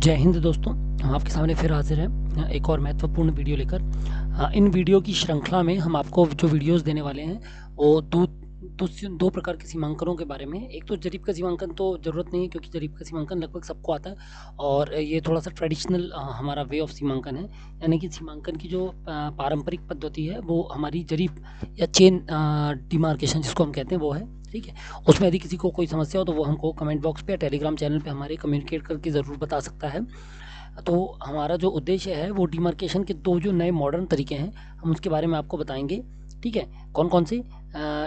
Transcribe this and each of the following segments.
जय हिंद दोस्तों, हम आपके सामने फिर हाजिर हैं एक और महत्वपूर्ण वीडियो लेकर। इन वीडियो की श्रृंखला में हम आपको जो वीडियोस देने वाले हैं वो दो प्रकार के सीमांकनों के बारे में है। एक तो जरीब का सीमांकन तो ज़रूरत नहीं है, क्योंकि जरीब का सीमांकन लगभग सबको आता है और ये थोड़ा सा ट्रेडिशनल हमारा वे ऑफ सीमांकन है। यानी कि सीमांकन की जो पारंपरिक पद्धति है वो हमारी जरीब या चेन डिमार्केशन जिसको हम कहते हैं वो है। ठीक है, उसमें यदि किसी को कोई समस्या हो तो वो हमको कमेंट बॉक्स पे या टेलीग्राम चैनल पे हमारे कम्युनिकेट करके ज़रूर बता सकता है। तो हमारा जो उद्देश्य है वो डिमार्केशन के दो जो नए मॉडर्न तरीके हैं हम उसके बारे में आपको बताएंगे। ठीक है, कौन कौन से?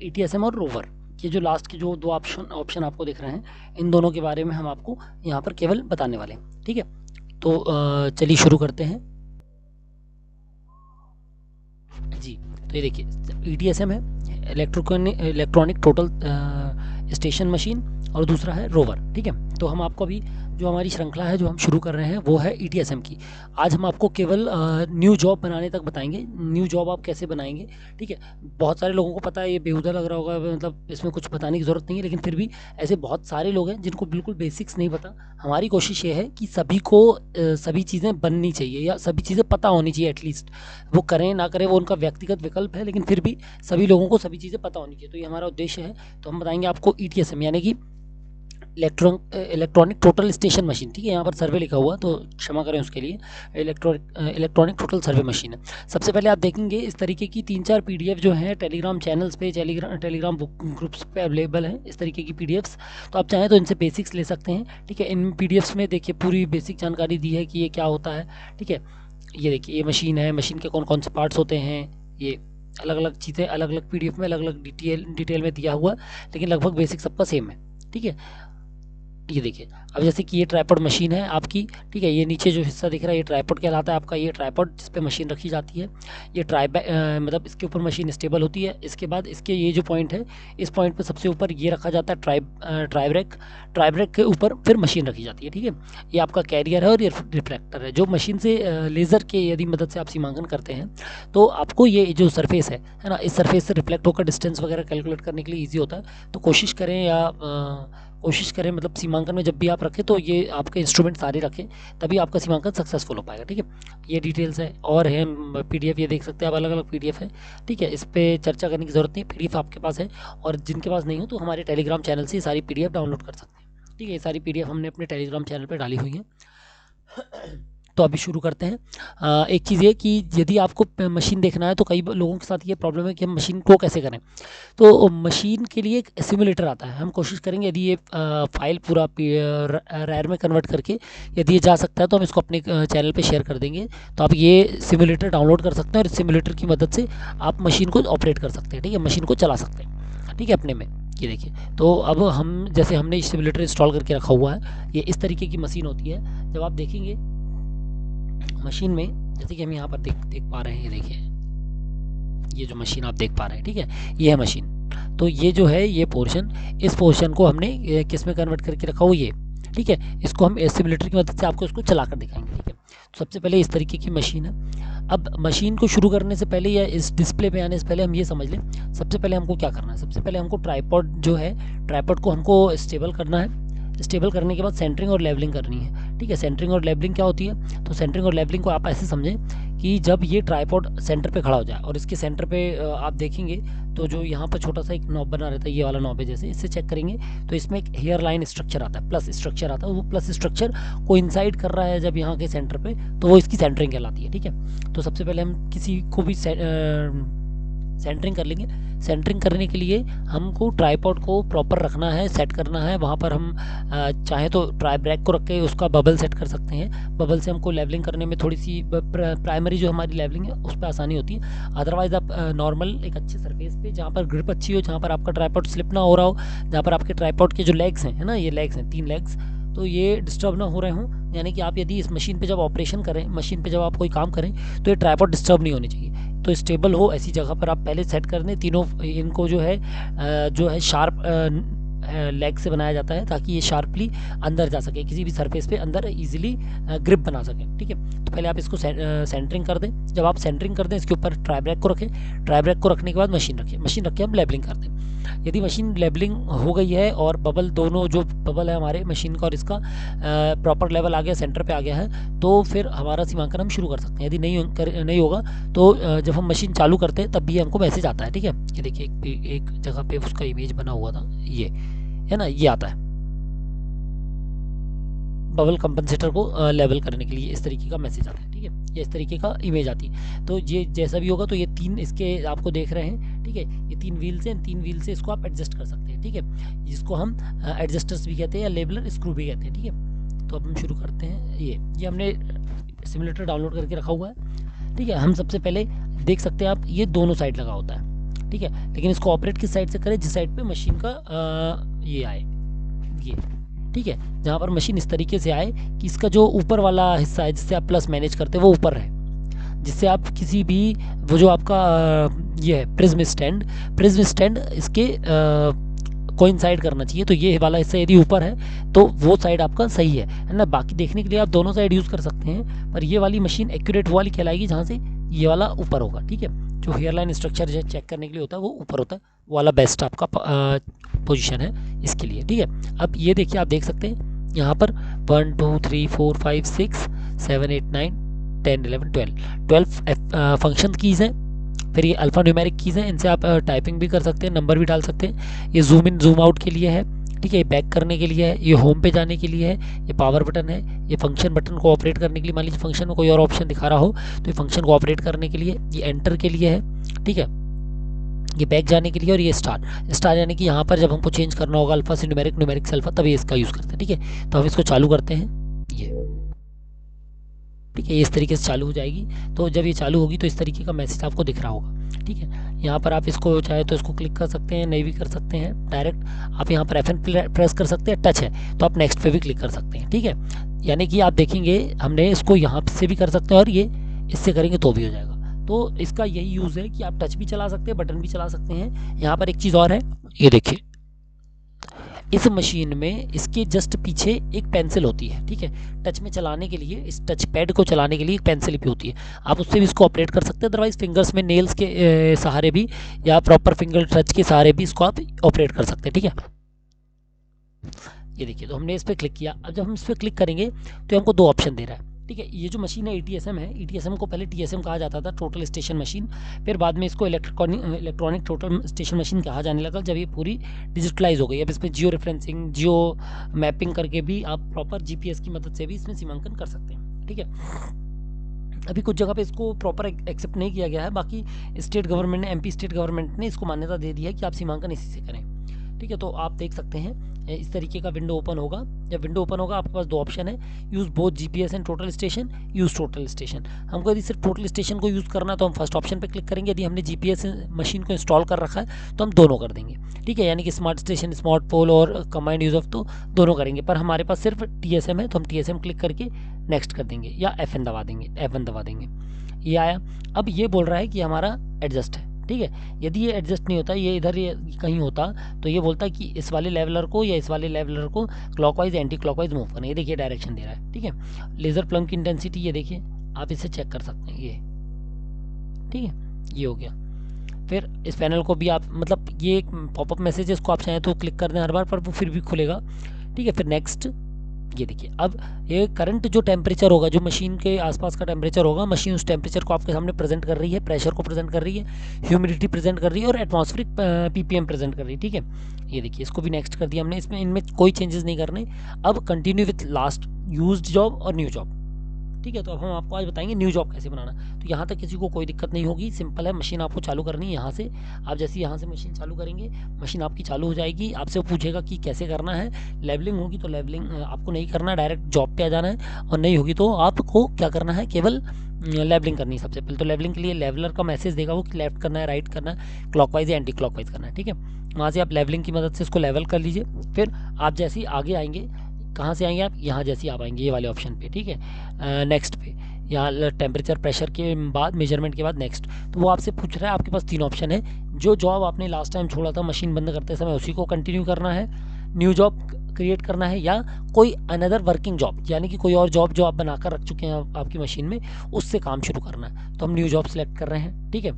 ETSM और रोवर। ये जो लास्ट के जो दो ऑप्शन आपको दिख रहे हैं, इन दोनों के बारे में हम आपको यहाँ पर केवल बताने वाले हैं। ठीक है, तो चलिए शुरू करते हैं जी। तो ये देखिए, ETSM है इलेक्ट्रॉनिक टोटल स्टेशन मशीन, और दूसरा है रोवर। ठीक है, तो हम आपको अभी जो हमारी श्रृंखला है जो हम शुरू कर रहे हैं वो है ETSM की। आज हम आपको केवल न्यू जॉब बनाने तक बताएंगे। न्यू जॉब आप कैसे बनाएंगे। ठीक है, बहुत सारे लोगों को पता है, ये बेहुदा लग रहा होगा, मतलब इसमें कुछ बताने की ज़रूरत नहीं है, लेकिन फिर भी ऐसे बहुत सारे लोग हैं जिनको बिल्कुल बेसिक्स नहीं पता। हमारी कोशिश ये है कि सभी को सभी चीज़ें बननी चाहिए या सभी चीज़ें पता होनी चाहिए। एटलीस्ट वो करें ना करें वो उनका व्यक्तिगत विकल्प है, लेकिन फिर भी सभी लोगों को सभी चीज़ें पता होनी चाहिए। तो ये हमारा उद्देश्य है। तो हम बताएंगे आपको ETSM यानी कि इलेक्ट्रॉनिक टोटल स्टेशन मशीन। ठीक है, यहाँ पर सर्वे लिखा हुआ तो क्षमा करें उसके लिए। इलेक्ट्रॉनिक टोटल सर्वे मशीन है। सबसे पहले आप देखेंगे इस तरीके की 3-4 PDF जो हैं टेलीग्राम चैनल्स पे, टेलीग्राम ग्रुप्स पे अवेलेबल हैं इस तरीके की PDFs। तो आप चाहें तो इनसे बेसिक्स ले सकते हैं। ठीक है, इन PDFs में देखिए पूरी बेसिक जानकारी दी है कि ये क्या होता है। ठीक है, ये देखिए, ये मशीन है, मशीन के कौन कौन से पार्ट्स होते हैं, ये अलग अलग चीज़ें अलग अलग PDF में अलग अलग डिटेल में दिया हुआ, लेकिन लगभग बेसिक सबका सेम है। ठीक है, ये देखिए, अब जैसे कि ये ट्राइपॉड मशीन है आपकी। ठीक है, ये नीचे जो हिस्सा दिख रहा है ये ट्राइपॉड कहलाता है आपका। ये ट्राइपॉड जिस पे मशीन रखी जाती है, ये मतलब इसके ऊपर मशीन स्टेबल होती है। इसके बाद इसके ये जो पॉइंट है, इस पॉइंट पे सबसे ऊपर ये रखा जाता है ट्राइब्रेक के ऊपर फिर मशीन रखी जाती है। ठीक है, ये आपका कैरियर है और ये रिफ्लेक्टर है। जो मशीन से लेज़र के यदि मदद से आप सीमांकन करते हैं तो आपको ये जो सरफेस है ना, इस सरफेस से रिफ्लेक्ट होकर डिस्टेंस वगैरह कैलकुलेट करने के लिए ईजी होता है। तो कोशिश करें मतलब सीमांकन में जब भी आप रखें तो ये आपके इंस्ट्रूमेंट सारे रखें, तभी आपका सीमांकन सक्सेसफुल हो पाएगा। ठीक है, ये डिटेल्स है और है PDF, ये देख सकते हैं आप, अलग अलग PDF है। ठीक है, इस पर चर्चा करने की ज़रूरत नहीं, PDF आपके पास है। और जिनके पास नहीं हो तो हमारे टेलीग्राम चैनल से सारी PDF डाउनलोड कर सकते हैं। ठीक है, ये सारी PDF हमने अपने टेलीग्राम चैनल पर डाली हुई है। तो अभी शुरू करते हैं। एक चीज़ ये कि यदि आपको मशीन देखना है तो कई लोगों के साथ ये प्रॉब्लम है कि हम मशीन को कैसे करें। तो मशीन के लिए एक सिमुलेटर आता है। हम कोशिश करेंगे यदि ये फाइल पूरा रैर में कन्वर्ट करके यदि ये जा सकता है तो हम इसको अपने चैनल पे शेयर कर देंगे। तो आप ये सिमुलेटर डाउनलोड कर सकते हैं और इस सिमुलेटर की मदद से आप मशीन को ऑपरेट कर सकते हैं। ठीक है, मशीन को चला सकते हैं। ठीक है, अपने में ये देखिए। तो अब हम जैसे हमने सिमुलेटर इंस्टॉल करके रखा हुआ है, ये इस तरीके की मशीन होती है। जब आप देखेंगे मशीन में, जैसे कि हम यहाँ पर देख पा रहे हैं, ये देखिए, ये जो मशीन आप देख पा रहे हैं, ठीक है, ये है मशीन। तो ये जो है ये पोर्शन, इस पोर्शन को हमने किस में कन्वर्ट करके रखा हो, ये। ठीक है, इसको हम सिमुलेटर की मदद से आपको इसको चला कर दिखाएंगे। ठीक है, तो सबसे पहले इस तरीके की मशीन है। अब मशीन को शुरू करने से पहले या इस डिस्प्ले पे आने से पहले हम ये समझ लें, सबसे पहले हमको क्या करना है। सबसे पहले हमको ट्राइपॉड जो है, ट्राइपॉड को हमको स्टेबल करना है। स्टेबल करने के बाद सेंटरिंग और लेवलिंग करनी है। ठीक है, सेंटरिंग और लेवलिंग क्या होती है? तो सेंटरिंग और लेवलिंग को आप ऐसे समझें कि जब ये ट्राइपॉड सेंटर पे खड़ा हो जाए और इसके सेंटर पे आप देखेंगे तो जो यहाँ पर छोटा सा एक नॉब बना रहता है, ये वाला नॉब है, जैसे इससे चेक करेंगे तो इसमें एक हेयर लाइन स्ट्रक्चर आता है, प्लस स्ट्रक्चर आता है। वो प्लस स्ट्रक्चर को इंसाइड कर रहा है जब यहाँ के सेंटर पे, तो वो इसकी सेंटरिंग कहलाती है। ठीक है, तो सबसे पहले हम किसी को भी सेंटरिंग कर लेंगे। सेंटरिंग करने के लिए हमको ट्राइपॉड को प्रॉपर रखना है, सेट करना है। वहाँ पर हम चाहे तो ट्राई ब्रेक को रख के उसका बबल सेट कर सकते हैं। बबल से हमको लेवलिंग करने में थोड़ी सी प्राइमरी जो हमारी लेवलिंग है उस पर आसानी होती है। अदरवाइज आप नॉर्मल एक अच्छे सरफेस पे जहाँ पर ग्रिप अच्छी हो, जहाँ पर आपका ट्राइपॉड स्लिप ना हो रहा हो, जहाँ पर आपके ट्राइपॉड के जो लेग्स हैं, है ना, ये लेग्स हैं 3 लेग्स, तो ये डिस्टर्ब ना हो रहे हों। यानी कि आप यदि इस मशीन पे जब ऑपरेशन करें, मशीन पे जब आप कोई काम करें, तो ये ट्राइपॉड डिस्टर्ब नहीं होनी चाहिए। तो स्टेबल हो ऐसी जगह पर आप पहले सेट कर दें। तीनों इनको जो है शार्प लेग से बनाया जाता है ताकि ये शार्पली अंदर जा सके, किसी भी सरफेस पे अंदर इजीली ग्रिप बना सके। ठीक है, तो पहले आप इसको सेंटरिंग कर दें। जब आप सेंटरिंग कर दें, इसके ऊपर ट्राई ब्रेक को रखें। ट्राई ब्रेक को रखने के बाद मशीन रखें। मशीन रख के हम लेबलिंग कर दें। यदि मशीन लेबलिंग हो गई है और बबल, दोनों जो बबल है हमारे मशीन का और इसका प्रॉपर लेवल आ गया, सेंटर पे आ गया है, तो फिर हमारा सीमांकन हम शुरू कर सकते हैं। यदि नहीं होगा तो जब हम मशीन चालू करते हैं तब भी हमको मैसेज आता है। ठीक है, ये देखिए एक जगह पे उसका इमेज बना हुआ था, ये है ना, ये आता है बबल कंपनसेटर को लेवल करने के लिए, इस तरीके का मैसेज आता है। ठीक है, ये इस तरीके का इमेज आती है। तो ये जैसा भी होगा, तो ये 3 इसके आपको देख रहे हैं। ठीक है, ये 3 व्हील्स हैं, 3 व्हील से इसको आप एडजस्ट कर सकते हैं। ठीक है, जिसको हम एडजस्टर्स भी कहते हैं या लेबलर स्क्रू भी कहते हैं। ठीक है, तो अब हम शुरू करते हैं। ये हमने सिमुलेटर डाउनलोड करके रखा हुआ है। ठीक है, हम सबसे पहले देख सकते हैं आप, ये दोनों साइड लगा होता है। ठीक है, लेकिन इसको ऑपरेट किस साइड से करें, जिस साइड पे मशीन का ये आए, ये। ठीक है, जहाँ पर मशीन इस तरीके से आए कि इसका जो ऊपर वाला हिस्सा है जिससे आप प्लस मैनेज करते हैं वो ऊपर रहे, जिससे आप किसी भी वो जो आपका ये है प्रिज्म स्टैंड इसके कोइंसाइड करना चाहिए। तो ये वाला हिस्सा यदि ऊपर है तो वो साइड आपका सही है ना। बाकी देखने के लिए आप दोनों साइड यूज़ कर सकते हैं, पर ये वाली मशीन एक्यूरेट वाली कहलाएगी जहाँ से ये वाला ऊपर होगा। ठीक है, जो हेयरलाइन स्ट्रक्चर जो चेक करने के लिए होता है वो ऊपर होता है, वो वाला बेस्ट आपका पोजीशन है इसके लिए। ठीक है, अब ये देखिए, आप देख सकते हैं यहाँ पर 1 2 3 4 5 6 7 8 9 10 11 12 फंक्शन कीज़ हैं। फिर ये अल्फा न्यूमेरिक कीज़ हैं, इनसे आप टाइपिंग भी कर सकते हैं, नंबर भी डाल सकते हैं। ये जूम इन जूम आउट के लिए है। ठीक है, ये बैक करने के लिए है, ये होम पे जाने के लिए है, ये पावर बटन है, ये फंक्शन बटन को ऑपरेट करने के लिए, मान लीजिए फंक्शन में कोई और ऑप्शन दिखा रहा हो तो ये फंक्शन को ऑपरेट करने के लिए, ये एंटर के लिए है। ठीक है, ये बैक जाने के लिए, और ये स्टार यानी कि यहाँ पर जब हमको चेंज करना होगा अल्फा से न्यूमेरिक से अल्फा, तभी इसका यूज़ करते हैं। ठीक है, तो हम इसको चालू करते हैं, ये। ठीक है, ये इस तरीके से चालू हो जाएगी। तो जब ये चालू होगी तो इस तरीके का मैसेज आपको दिख रहा होगा। ठीक है, यहाँ पर आप इसको चाहे तो इसको क्लिक कर सकते हैं, नहीं भी कर सकते हैं डायरेक्ट। आप यहाँ पर FN प्रेस कर सकते हैं, टच है तो आप नेक्स्ट पे भी क्लिक कर सकते हैं। ठीक है, यानी कि आप देखेंगे हमने इसको यहाँ से भी कर सकते हैं और ये इससे करेंगे तो भी हो जाएगा। तो इसका यही यूज़ है कि आप टच भी चला सकते हैं, बटन भी चला सकते हैं। यहाँ पर एक चीज़ और है, ये देखिए, इस मशीन में इसके जस्ट पीछे एक पेंसिल होती है। ठीक है, टच में चलाने के लिए, इस टच पैड को चलाने के लिए एक पेंसिल भी होती है, आप उससे भी इसको ऑपरेट कर सकते हैं। अदरवाइज फिंगर्स में नेल्स के सहारे भी या प्रॉपर फिंगर टच के सहारे भी इसको आप ऑपरेट कर सकते हैं। ठीक है, ये देखिए, तो हमने इस पर क्लिक किया। अब जब हम इस पर क्लिक करेंगे तो हमको 2 ऑप्शन दे रहा है। ठीक है, ये जो मशीन है ETSM है। ETSM को पहले TSM कहा जाता था, टोटल स्टेशन मशीन, फिर बाद में इसको इलेक्ट्रॉनिक टोटल स्टेशन मशीन कहा जाने लगा जब ये पूरी डिजिटलाइज हो गई। अब इसमें जियो रेफरेंसिंग, जियो मैपिंग करके भी आप प्रॉपर GPS की मदद से भी इसमें सीमांकन कर सकते हैं। ठीक है, अभी कुछ जगह पे इसको प्रॉपर एक्सेप्ट नहीं किया गया है, बाकी स्टेट गवर्नमेंट ने, MP स्टेट गवर्नमेंट ने इसको मान्यता दे दी है कि आप सीमांकन इसी से करें। ठीक है, तो आप देख सकते हैं इस तरीके का विंडो ओपन होगा। जब विंडो ओपन होगा आपके पास 2 ऑप्शन है, use both GPS and total station, use total station. हमको यदि सिर्फ टोटल स्टेशन को यूज़ करना है तो हम फर्स्ट ऑप्शन पे क्लिक करेंगे। यदि हमने GPS मशीन को इंस्टॉल कर रखा है तो हम दोनों कर देंगे। ठीक है, यानी कि स्मार्ट स्टेशन, स्मार्ट पोल और कंबाइंड यूज़ ऑफ, तो दोनों करेंगे। पर हमारे पास सिर्फ TSM है तो हम TSM क्लिक करके नेक्स्ट कर देंगे या FN दबा देंगे, F1 दबा देंगे। ये आया। अब ये बोल रहा है कि हमारा एडजस्ट है। ठीक है, यदि ये एडजस्ट नहीं होता, ये इधर ये कहीं होता तो ये बोलता है कि इस वाले लेवलर को या इस वाले लेवलर को क्लॉकवाइज एंटी क्लॉकवाइज मूव करना। ये देखिए डायरेक्शन दे रहा है। ठीक है, लेज़र प्लम की इंटेंसिटी ये देखिए, आप इसे चेक कर सकते हैं, ये। ठीक है, ये हो गया। फिर इस पैनल को भी आप, मतलब ये एक पॉपअप मैसेज है, इसको आप चाहें तो क्लिक कर दें हर बार, पर वो फिर भी खुलेगा। ठीक है, फिर नेक्स्ट, ये देखिए, अब ये करंट जो टेम्परेचर होगा, जो मशीन के आसपास का टेम्परेचर होगा, मशीन उस टेम्परेचर को आपके सामने प्रेजेंट कर रही है, प्रेशर को प्रेजेंट कर रही है, ह्यूमिडिटी प्रेजेंट कर रही है और एटमॉस्फेरिक PPM प्रेजेंट कर रही है। ठीक है, ये देखिए, इसको भी नेक्स्ट कर दिया हमने। इसमें इनमें कोई चेंजेस नहीं करने। अब continue with last used job और न्यू जॉब। ठीक है, तो अब हम आपको आज बताएंगे न्यू जॉब कैसे बनाना। तो यहाँ तक किसी को कोई दिक्कत नहीं होगी, सिंपल है। मशीन आपको चालू करनी है यहाँ से। आप जैसे यहाँ से मशीन चालू करेंगे, मशीन आपकी चालू हो जाएगी। आपसे पूछेगा कि कैसे करना है। लेवलिंग होगी तो लेवलिंग आपको नहीं करना, डायरेक्ट जॉब पे आ जाना है। और नहीं होगी तो आपको क्या करना है, केवल लेवलिंग करनी है सबसे पहले। तो लेवलिंग के लिए लेवलर का मैसेज देगा वो कि लेफ्ट करना है, राइट करना है, क्लॉकवाइज या एंटी क्लॉकवाइज करना है। ठीक है, वहाँ से आप लेवलिंग की मदद से इसको लेवल कर लीजिए। फिर आप जैसे ही आगे आएंगे, कहाँ से आएंगे आप, यहाँ जैसे आप आएंगे ये वाले ऑप्शन पे। ठीक है, नेक्स्ट पे, यहाँ टेम्परेचर प्रेशर के बाद, मेजरमेंट के बाद नेक्स्ट। तो वो आपसे पूछ रहा है, आपके पास 3 ऑप्शन है। जो जॉब आपने लास्ट टाइम छोड़ा था मशीन बंद करते समय, उसी को कंटिन्यू करना है। न्यू जॉब क्रिएट करना है या कोई अनदर वर्किंग जॉब, यानी कि कोई और जॉब जो आप बनाकर रख चुके हैं आपकी मशीन में, उससे काम शुरू करना है। तो हम न्यू जॉब सिलेक्ट कर रहे हैं, ठीक है।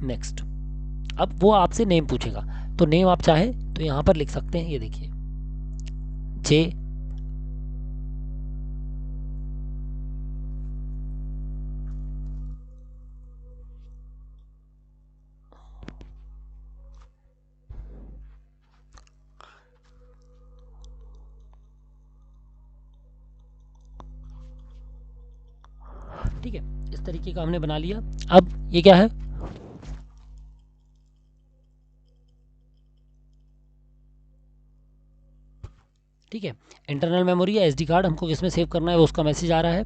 नेक्स्ट, अब वो आपसे नेम पूछेगा, तो नेम आप चाहें तो यहाँ पर लिख सकते हैं, ये देखिए जे ठीक है, इस तरीके का हमने बना लिया। अब ये क्या है, ठीक है, इंटरनल मेमोरी या एसडी कार्ड हमको किस में सेव करना है वो उसका मैसेज आ रहा है,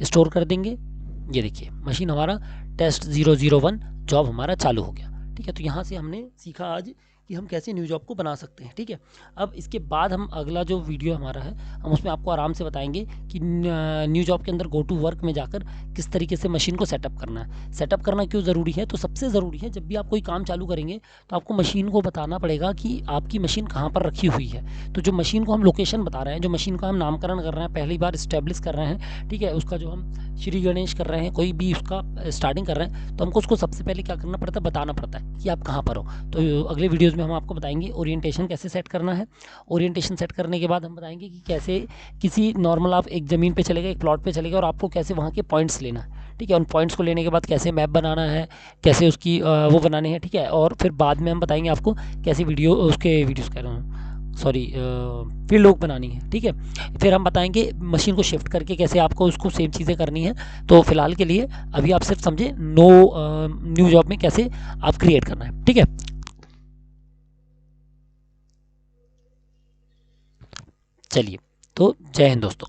स्टोर कर देंगे। ये देखिए मशीन हमारा टेस्ट 001 जॉब हमारा चालू हो गया, ठीक है। तो यहाँ से हमने सीखा आज कि हम कैसे न्यू जॉब को बना सकते हैं, ठीक है। अब इसके बाद हम अगला जो वीडियो हमारा है हम उसमें आपको आराम से बताएंगे कि न्यू जॉब के अंदर गो टू वर्क में जाकर किस तरीके से मशीन को सेटअप करना है। सेटअप करना क्यों ज़रूरी है, तो सबसे ज़रूरी है जब भी आप कोई काम चालू करेंगे तो आपको मशीन को बताना पड़ेगा कि आपकी मशीन कहाँ पर रखी हुई है। तो जो मशीन को हम लोकेशन बता रहे हैं, जो मशीन का हम नामकरण कर रहे हैं, पहली बार इस्टेब्लिश कर रहे हैं, ठीक है, उसका जो हम श्री गणेश कर रहे हैं, कोई भी उसका स्टार्टिंग कर रहे हैं, तो हमको उसको सबसे पहले क्या करना पड़ता है, बताना पड़ता है कि आप कहाँ पर हो। तो अगले वीडियोज़ में हम आपको बताएंगे ओरिएंटेशन कैसे सेट करना है। ओरिएंटेशन सेट करने के बाद हम बताएंगे कि कैसे किसी नॉर्मल आप एक ज़मीन पे चले गए, एक प्लॉट पे चले गए और आपको कैसे वहाँ के पॉइंट्स लेना है, ठीक है। उन पॉइंट्स को लेने के बाद कैसे मैप बनाना है, कैसे उसकी वो बनाने हैं, ठीक है। और फिर बाद में हम बताएंगे आपको कैसे वीडियोज़ कह रहा हूँ, सॉरी, फील्ड बुक बनानी है, ठीक है। फिर हम बताएंगे मशीन को शिफ्ट करके कैसे आपको उसको सेम चीज़ें करनी है। तो फिलहाल के लिए अभी आप सिर्फ समझे न्यू जॉब में कैसे आप क्रिएट करना है, ठीक है। चलिए, तो जय हिंद दोस्तों।